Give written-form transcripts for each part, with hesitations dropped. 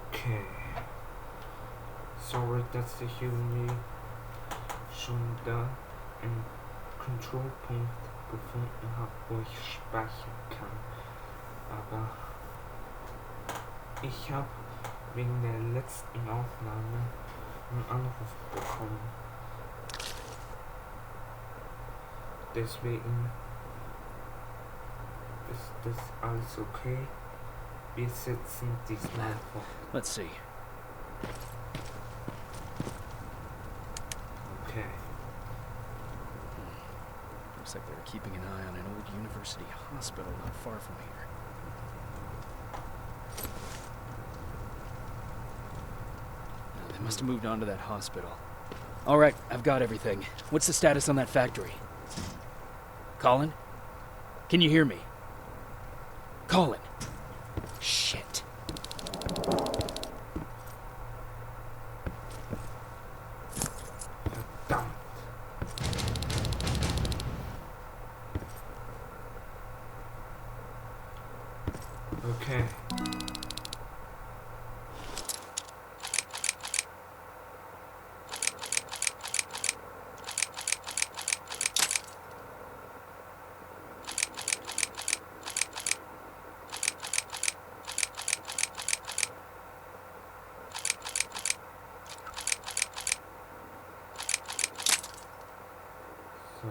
Okay. Sorry, dass ich irgendwie schon da einen Control-Punkt gefunden habe, wo ich speichern kann. Aber ich habe wegen der letzten Aufnahme einen Anruf bekommen. Deswegen ist das alles okay. Wir setzen diesmal fort. Let's see. Okay. Looks like they're keeping an eye on an old university hospital not far from here. They must have moved on to that hospital. All right, I've got everything. What's the status on that factory? Colin? Can you hear me? Colin! Shit. Verdammt. Okay. So.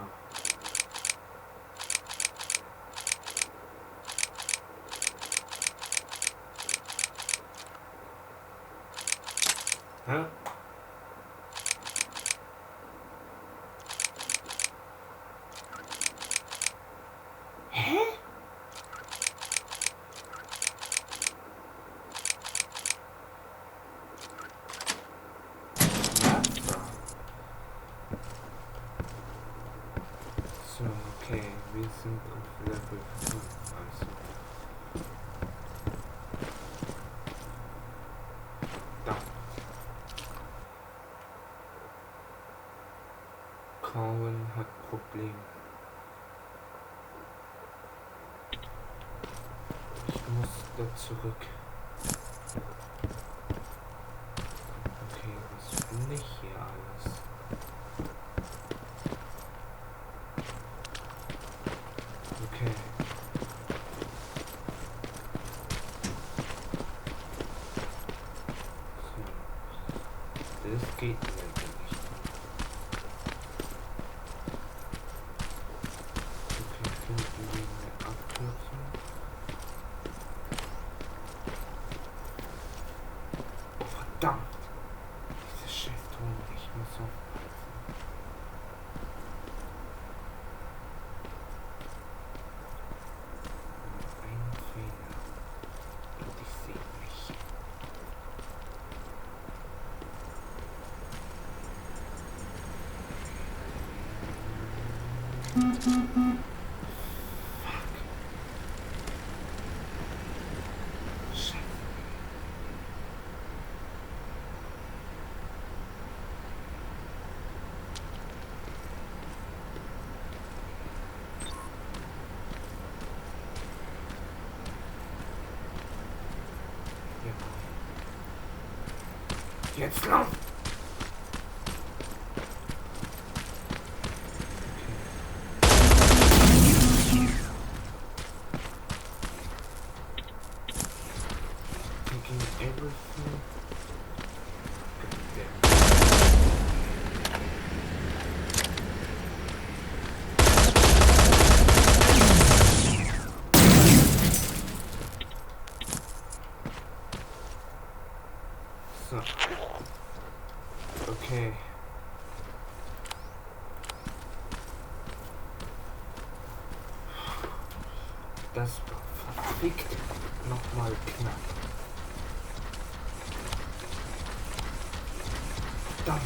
Hä? Hä? So, okay, wir sind auf Level 5, also. Verdammt. Colin hat Probleme. Ich muss da zurück. Okay, was finde ich hier alles? Okay. So. Das geht leider nicht. Okay, finden wir eine Abkürzung. Oh, verdammt! Diese Scheiß-Ton, ich muss aufpassen. Ein Fehler. Und ich sehe mich. Fuck. Scheiße. Ja. Jetzt lauf! Taking everything. So. Okay. Das war verfickt nochmal knapp. Verdammt.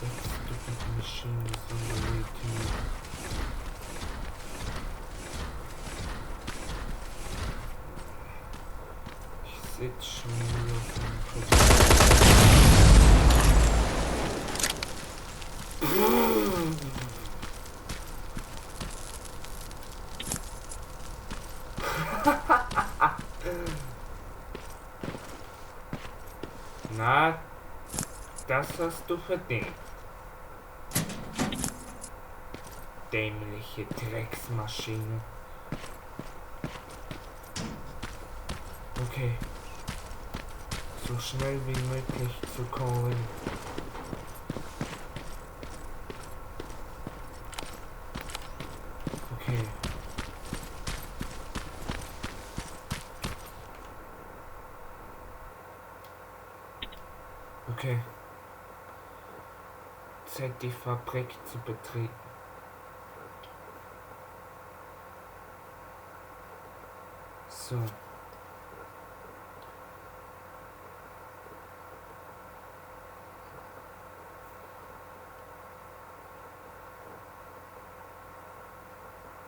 Let's stupid machine is on the way to me. Ich sitze schon nur auf dem Kopf. Na, das hast du verdient. Dämliche Drecksmaschine. Okay. So schnell wie möglich zu kommen. Okay. Okay. Zeit, die Fabrik zu betreten. So.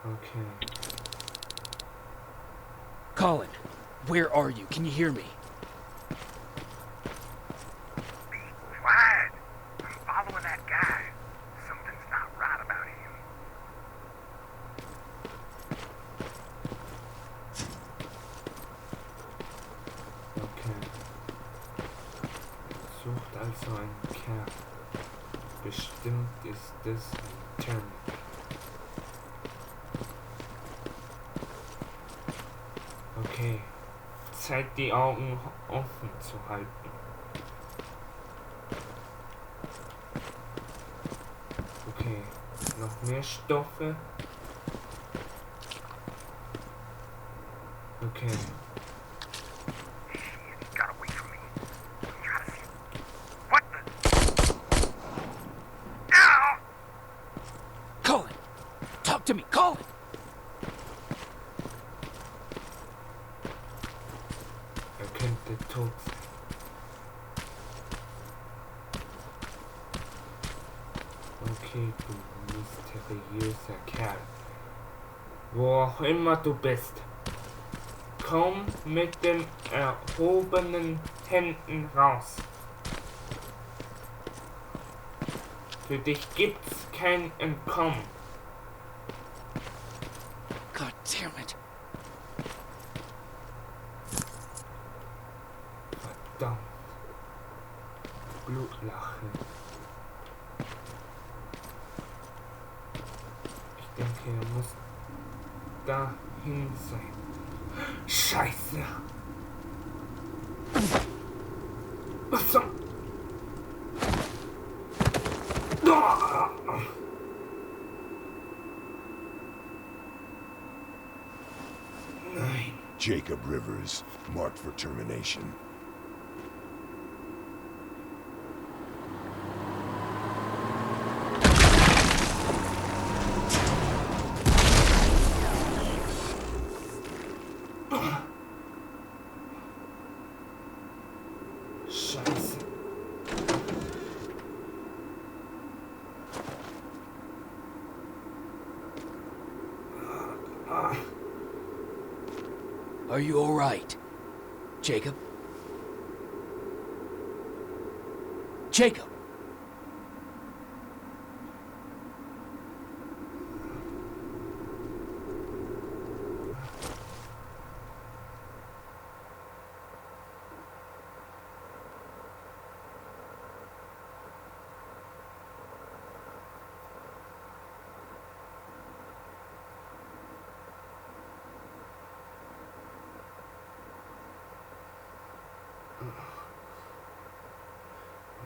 Okay. Colin, where are you? Can you hear me? Be quiet. I'm following that guy. Something's not right about him. Okay. Sucht also einen Kerl. Bestimmt ist es ein Terminator. Okay. Zeit, die Augen offen zu halten. Okay. Noch mehr Stoffe. Okay. Shit, he got away from me. I'm trying to see. What the? Ow! Colin! Talk to me, Colin! Könnte tot sein. Okay, du mysteriöser Kerl. Wo auch immer du bist. Komm mit den erhobenen Händen raus. Für dich gibt's kein Entkommen. God damn it. Verdammt. Blutlache. Ich denke, er muss dahin sein. Scheiße. Was zum... Nein. Jacob Rivers, marked for termination. Scheiße. Are you all right? Jacob? Jacob!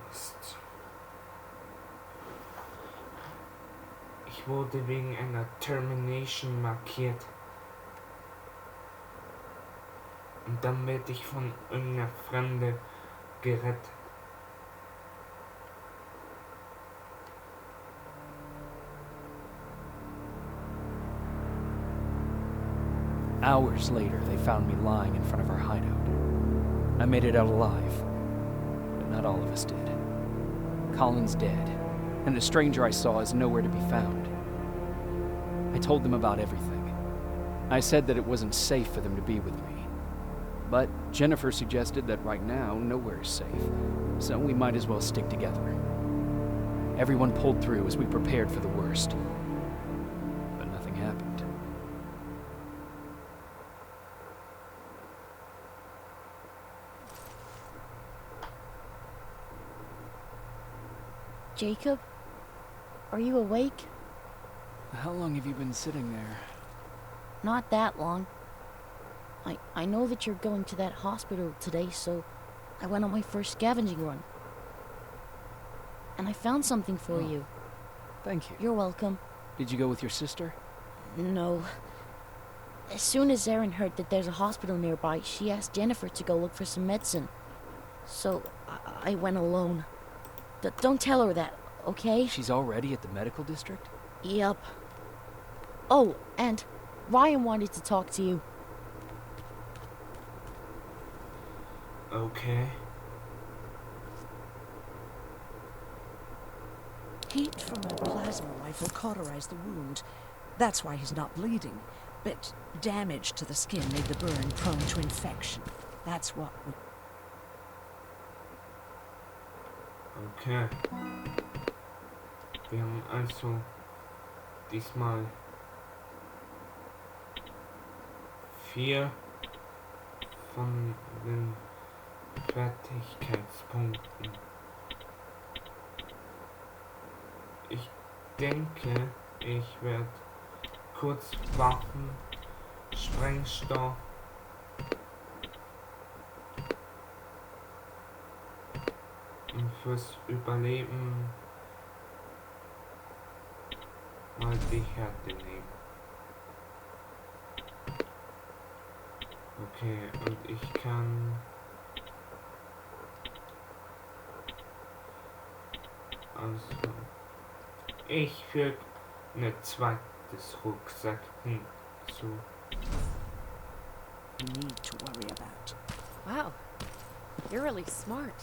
Mist. Ich wurde wegen einer Termination markiert. Und dann werde ich von irgendeiner Fremde gerettet. Hours later, they found me lying in front of our hideout. I made it out alive, but not all of us did. Colin's dead, and the stranger I saw is nowhere to be found. I told them about everything. I said that it wasn't safe for them to be with me. But Jennifer suggested that right now, nowhere is safe, so we might as well stick together. Everyone pulled through as we prepared for the worst. But nothing happened. Jacob? Are you awake? How long have you been sitting there? Not that long. I know that you're going to that hospital today, so I went on my first scavenging run. And I found something for you. Thank you. You're welcome. Did you go with your sister? No. As soon as Erin heard that there's a hospital nearby, she asked Jennifer to go look for some medicine. So I went alone. Don't tell her that, okay? She's already at the medical district? Yep. Oh, and Ryan wanted to talk to you. Okay. Heat from a plasma rifle cauterized the wound. That's why he's not bleeding. But damage to the skin made the burn prone to infection. That's what we... Okay. Wir haben also diesmal 4 von den Fertigkeitspunkten. Ich denke, ich werde kurz Waffen, Sprengstoff und fürs Überleben mal die Härte nehmen. Okay, und ich kann also ich füge ein zweites Rucksack hinzu. You need to worry about. Wow, you're really smart.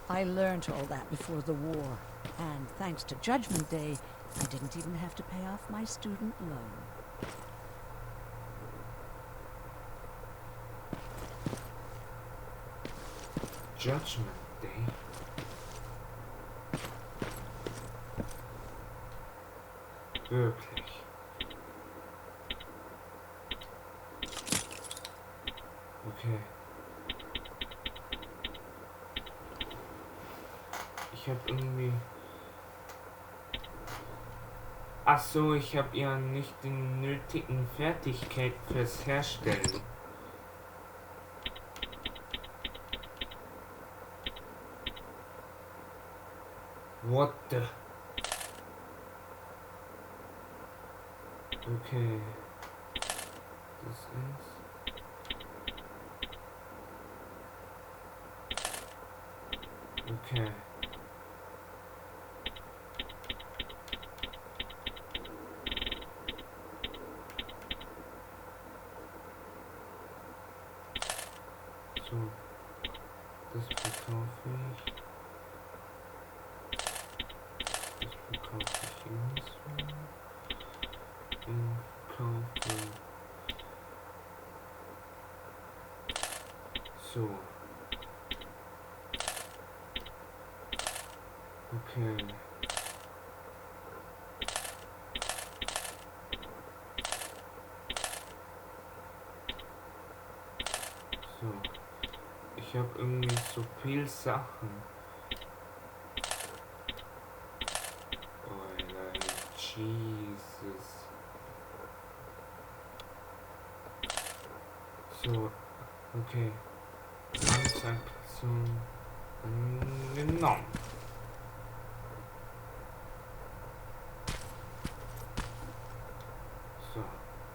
I learned all that before the war. And thanks to Judgment Day, I didn't even have to pay off my student loan. Judgment Day? Wirklich. Okay. Ich habe irgendwie... Ach so, ich habe ja nicht die nötigen Fertigkeiten fürs Herstellen. What the... Okay. Das ist... Okay. So. Das verkaufe ich. Das verkaufe ich ebenso. Und kaufe. So. Okay. So. Ich habe irgendwie so viel Sachen. Oh nein, Jesus. So, okay. Transaktion angenommen. So.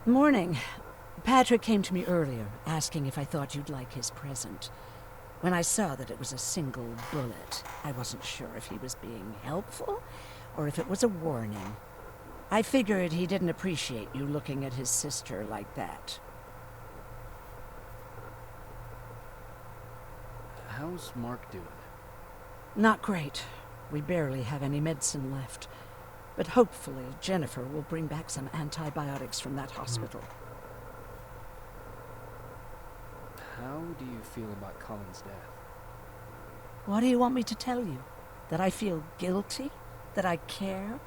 Morning. Patrick came to me earlier, asking if I thought you'd like his present. When I saw that it was a single bullet, I wasn't sure if he was being helpful or if it was a warning. I figured he didn't appreciate you looking at his sister like that. How's Mark doing? Not great. We barely have any medicine left. But hopefully Jennifer will bring back some antibiotics from that hospital. How do you feel about Colin's death? What do you want me to tell you? That I feel guilty? That I care?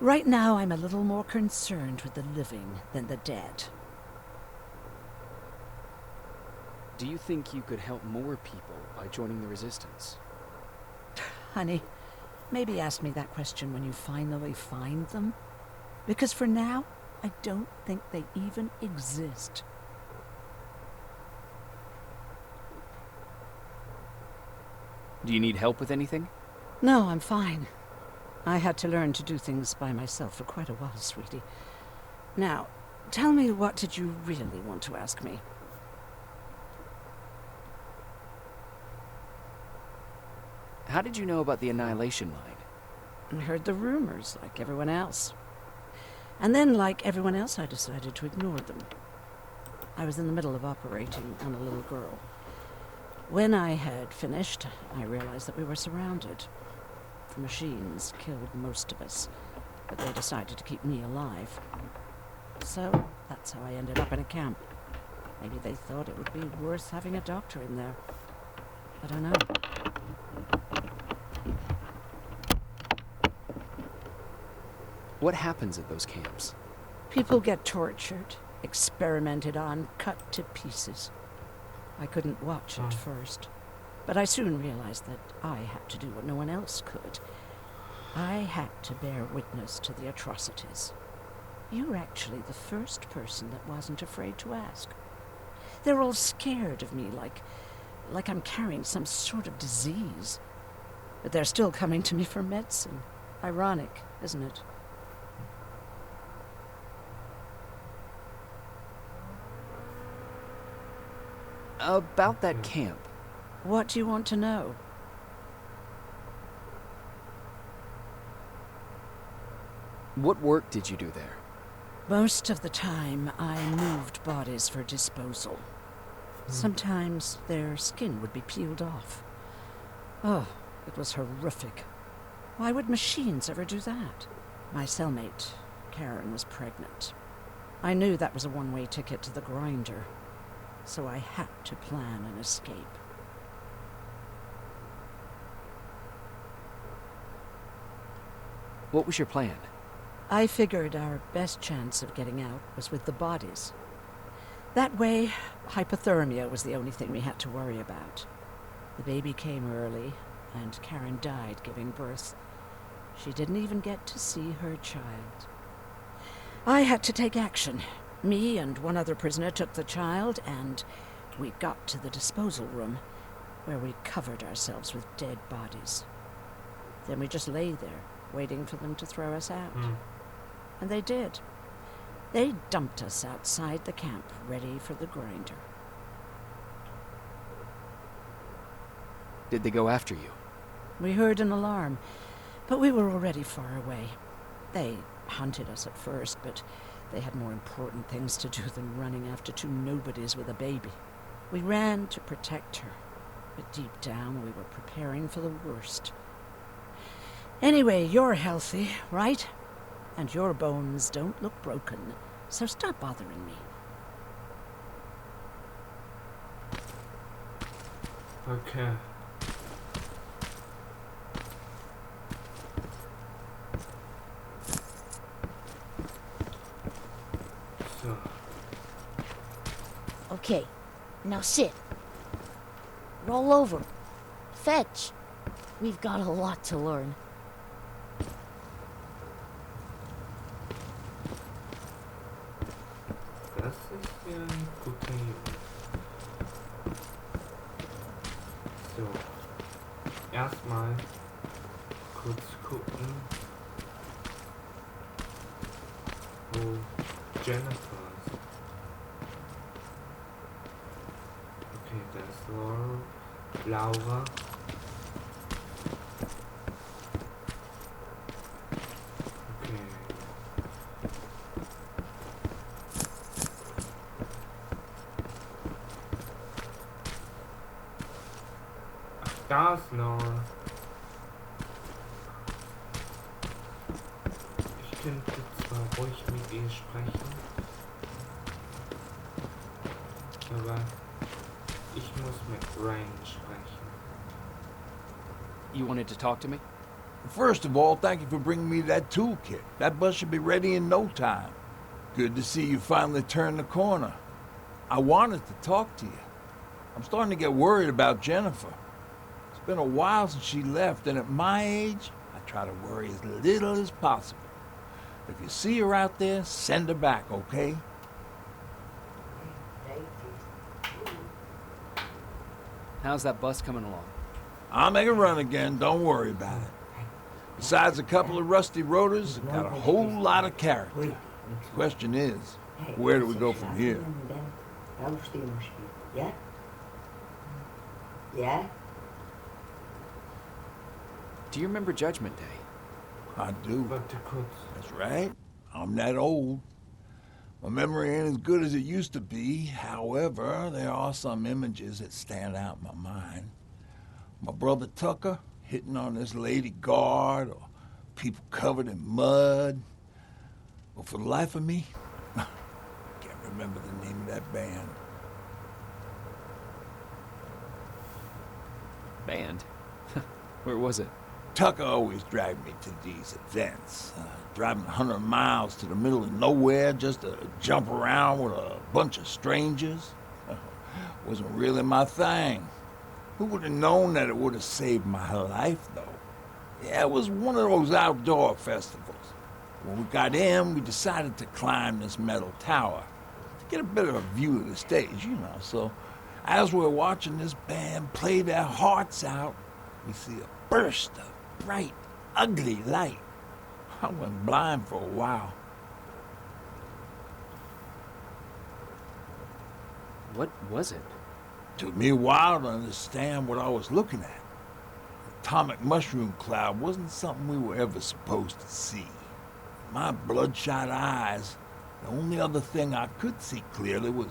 Right now I'm a little more concerned with the living than the dead. Do you think you could help more people by joining the resistance? Honey, Maybe ask me that question when you finally find them. Because for now, I don't think they even exist. Do you need help with anything? No, I'm fine. I had to learn to do things by myself for quite a while, sweetie. Now, tell me, what did you really want to ask me? How did you know about the Annihilation Line? I heard the rumors, like everyone else. And then, like everyone else, I decided to ignore them. I was in the middle of operating on a little girl. When I had finished, I realized that we were surrounded. The machines killed most of us, but they decided to keep me alive. So, that's how I ended up in a camp. Maybe they thought it would be worth having a doctor in there. I don't know. What happens at those camps? People get tortured, experimented on, cut to pieces. I couldn't watch at first, but I soon realized that I had to do what no one else could. I had to bear witness to the atrocities. You're actually the first person that wasn't afraid to ask. They're all scared of me, like I'm carrying some sort of disease. But they're still coming to me for medicine. Ironic, isn't it? About that camp. What do you want to know? What work did you do there? Most of the time, I moved bodies for disposal. Sometimes their skin would be peeled off. Oh, it was horrific. Why would machines ever do that? My cellmate, Karen, was pregnant. I knew that was a one-way ticket to the grinder, so I had to plan an escape. What was your plan? I figured our best chance of getting out was with the bodies. That way, hypothermia was the only thing we had to worry about. The baby came early, and Karen died giving birth. She didn't even get to see her child. I had to take action. Me and one other prisoner took the child, and we got to the disposal room, where we covered ourselves with dead bodies. Then we just lay there, waiting for them to throw us out. And they did. They dumped us outside the camp, ready for the grinder. Did they go after you? We heard an alarm, but we were already far away. They hunted us at first, but they had more important things to do than running after two nobodies with a baby. We ran to protect her, but deep down we were preparing for the worst. Anyway, you're healthy, right? And your bones don't look broken, so stop bothering me. Okay. So. Okay, now sit. Roll over. Fetch. We've got a lot to learn. Das ist ja ein guter Junge. So. Erstmal kurz gucken, wo Jennifer ist. Okay, da ist Laura. Da ist Laura. Ich könnte zwar ruhig mit ihr sprechen, aber ich muss mit Ryan sprechen. You wanted to talk to me? First of all, thank you for bringing me that toolkit. That bus should be ready in no time. Good to see you finally turned the corner. I wanted to talk to you. I'm starting to get worried about Jennifer. It's been a while since she left, and at my age, I try to worry as little as possible. If you see her out there, send her back, okay? How's that bus coming along? I'll make a run again, don't worry about it. Besides a couple of rusty rotors, it got a whole lot of character. The question is, where do we go from here? Yeah? Yeah? Do you remember Judgment Day? I do. But the could. That's right. I'm that old. My memory ain't as good as it used to be. However, there are some images that stand out in my mind. My brother Tucker hitting on this lady guard, or people covered in mud. But for the life of me, can't remember the name of that band. Band? Where was it? Tucker always dragged me to these events, driving 100 miles to the middle of nowhere just to jump around with a bunch of strangers. Wasn't really my thing. Who would have known that it would have saved my life, though? Yeah, it was one of those outdoor festivals. When we got in, we decided to climb this metal tower to get a better view of the stage, you know. So as we're watching this band play their hearts out, we see a burst of bright, ugly light. I went blind for a while. What was it? Took me a while to understand what I was looking at. The atomic mushroom cloud wasn't something we were ever supposed to see. My bloodshot eyes, the only other thing I could see clearly was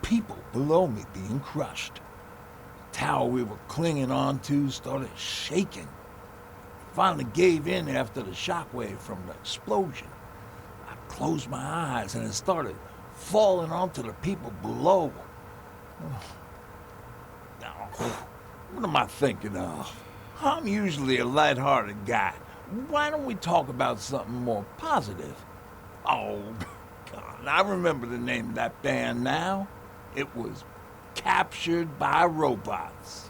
people below me being crushed. The tower we were clinging onto started shaking. It finally gave in after the shockwave from the explosion. I closed my eyes and it started falling onto the people below. Now, what am I thinking of? I'm usually a light-hearted guy. Why don't we talk about something more positive? Oh, God, I remember the name of that band now. It was Captured by Robots.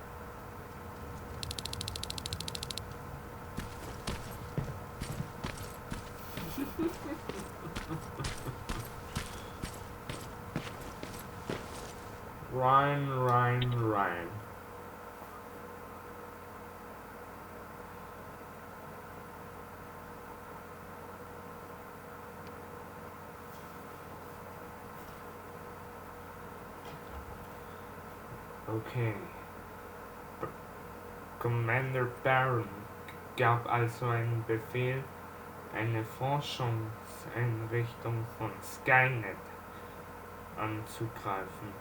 Rhyme. Okay. Commander Baron gab also einen Befehl, eine Forschungseinrichtung von Skynet anzugreifen.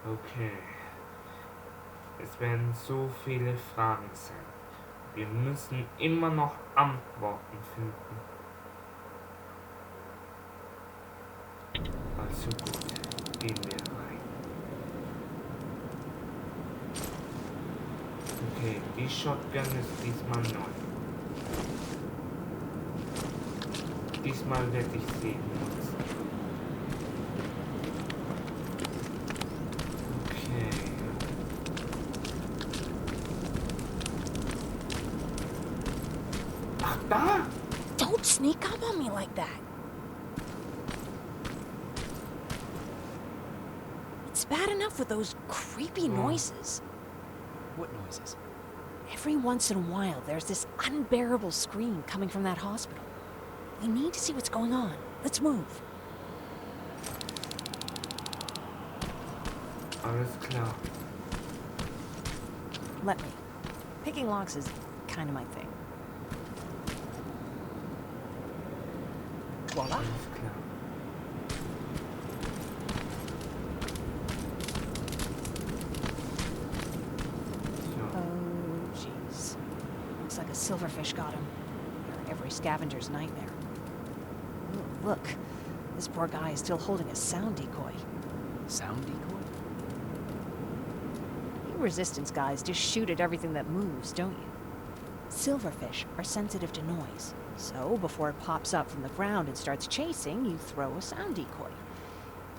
Okay. Es werden so viele Fragen sein. Wir müssen immer noch Antworten finden. Also gut, gehen wir rein. Okay, die Shotgun ist diesmal neu. Diesmal werde ich sie nutzen. Okay. Ach, da! Don't sneak up on me like that. It's bad enough with those creepy noises. What noises? Every once in a while, there's this unbearable scream coming from that hospital. We need to see what's going on. Let's move. Alles klar. Let me. Picking locks is kind of my thing. Voila. Alles klar. Oh, jeez. Looks like a silverfish got him. They're every scavenger's nightmare. Ooh, look. This poor guy is still holding a sound decoy. Sound decoy? You resistance guys just shoot at everything that moves, don't you? Silverfish are sensitive to noise. So, before it pops up from the ground and starts chasing, you throw a sound decoy.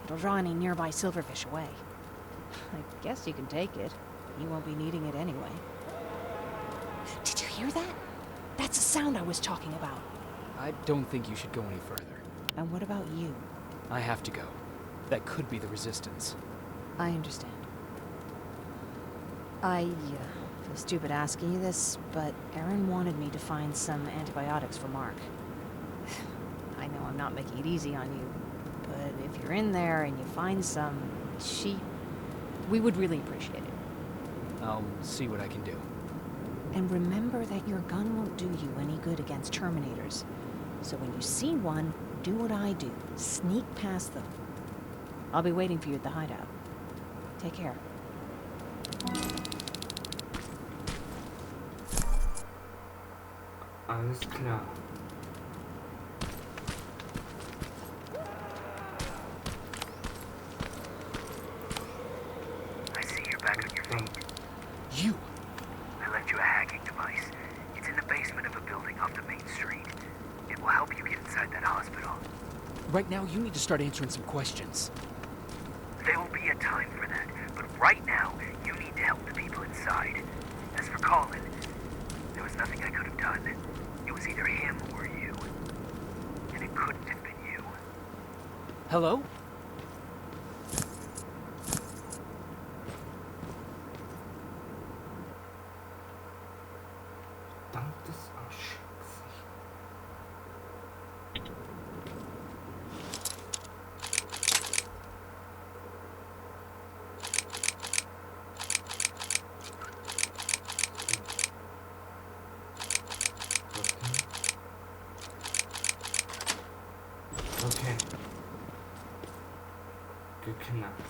It'll draw any nearby silverfish away. I guess you can take it. He won't be needing it anyway. Did you hear that? That's the sound I was talking about. I don't think you should go any further. And what about you? I have to go. That could be the Resistance. I understand. I feel stupid asking you this, but Erin wanted me to find some antibiotics for Mark. I know I'm not making it easy on you, but if you're in there and you find some, we would really appreciate it. I'll see what I can do. And remember that your gun won't do you any good against Terminators. So when you see one, do what I do. Sneak past them. I'll be waiting for you at the hideout. Take care. Alles klar. I see you're back on your feet. You! I left you a hacking device. It's in the basement of a building off the main street. It will help you get inside that hospital. Right now, you need to start answering some questions. There will be a time for that, but right now, you need to help the people inside. As for Colin, there was nothing I could have done. It was either him or you. And it couldn't have been you. Hello? Verdammtes Arschgesicht. Okay. Geknackt.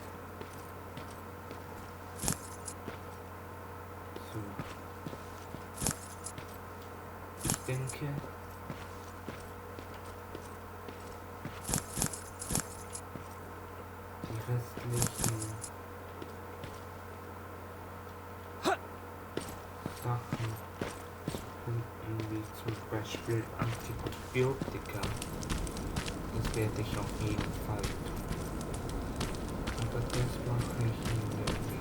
So. Ich denke, die restlichen Sachen finden, wie zum Beispiel Antibiotika, das werde ich auf jeden Fall tun. Aber das mache ich in der nächsten.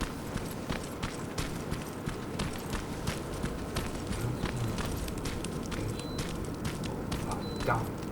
Das mache ich. Oh, verdammt.